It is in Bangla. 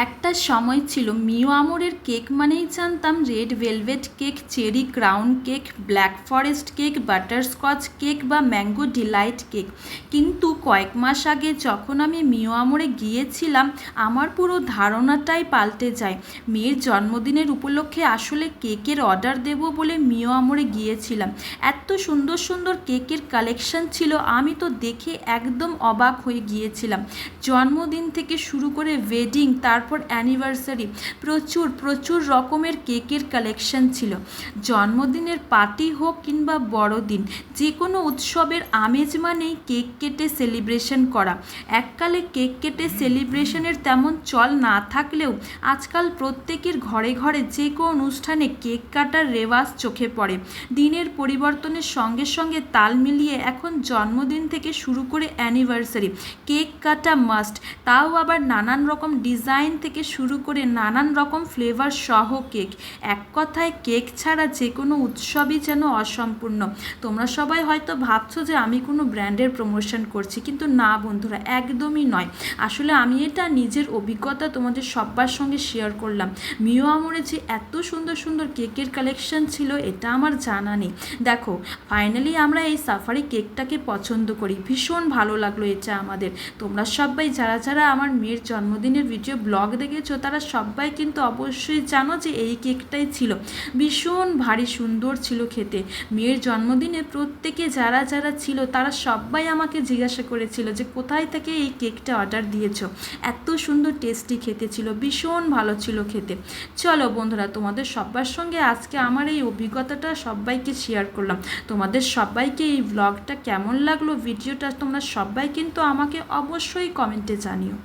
একটা সময় ছিল মিও আমরের কেক মানেই জানতাম red velvet cake, cherry crown cake, black forest cake, butterscotch cake বা ম্যাঙ্গো ডিলাইট কেক। কিন্তু কয়েক মাস আগে যখন আমি মিও আমরে গিয়েছিলাম, আমার পুরো ধারণাটাই পাল্টে যায়। মেয়ের জন্মদিনের উপলক্ষে আসলে কেকের অর্ডার দেব বলে মিও আমরে গিয়েছিলাম। এত সুন্দর সুন্দর কেকের কালেকশন ছিল, আমি তো দেখে একদম অবাক হয়ে গিয়েছিলাম। জন্মদিন থেকে শুরু করে ওয়েডিং, তারপর অ্যানিভার্সারি, প্রচুর প্রচুর রকমের কেকের কালেকশন ছিল। জন্মদিনের পার্টি হোক কিংবা বড়দিন, যে কোনো উৎসবের আমেজ মানেই কেক কেটে সেলিব্রেশন করা। এককালে কেক কেটে সেলিব্রেশনের তেমন চল না থাকলেও আজকাল প্রত্যেকের ঘরে ঘরে যে কোনো অনুষ্ঠানে কেক কাটার রেওয়াজ চোখে পড়ে। দিনের পরিবর্তনের সঙ্গে সঙ্গে তাল মিলিয়ে এখন জন্মদিন থেকে শুরু করে অ্যানিভার্সারি কেক কাটা মাস্ট, তাও আবার নানান রকম ডিজাইন থেকে শুরু করে নানান রকম ফ্লেভার সহ কেক। এক কথায় কেক ছাড়া যে কোনো উৎসবই যেন অসম্পূর্ণ। তোমরা সবাই হয়তো ভাবছো যে আমি কোনো ব্র্যান্ডের প্রমোশন করছি, কিন্তু না বন্ধুরা, একদমই নয়। আসলে আমি এটা নিজের অভিজ্ঞতা তোমাদের সবার সঙ্গে শেয়ার করলাম। মিও আমরে যে এত সুন্দর সুন্দর কেকের কালেকশন ছিল এটা আমার জানা নেই। দেখো, ফাইনালি আমরা এই সাফারি কেকটাকে পছন্দ করি, ভীষণ ভালো লাগলো এটা আমাদের। তোমরা সবাই যারা যারা আমার মেয়ের জন্মদিনের ভিডিও ব্লগ দেখেছো তারা সবাই কিন্তু অবশ্যই জানো যে এই কেকটাই ছিল। ভীষণ ভারী সুন্দর ছিল খেতে। মেয়ের জন্মদিনে প্রত্যেকে যারা যারা ছিল তারা সবাই আমাকে জিজ্ঞাসা করেছিল যে কোথায় থেকে এই কেকটা অর্ডার দিয়েছো। এত সুন্দর টেস্টি খেতে ছিল, ভীষণ ভালো ছিল খেতে। চলো বন্ধুরা, তোমাদের সবার সঙ্গে আজকে আমার এই অভিজ্ঞতাটা সবাইকে শেয়ার করলাম। তোমাদের সবাইকে এই ব্লগটা কেমন লাগলো, ভিডিওটা তোমরা সবাই কিন্তু আমাকে অবশ্যই কমেন্টে জানিও।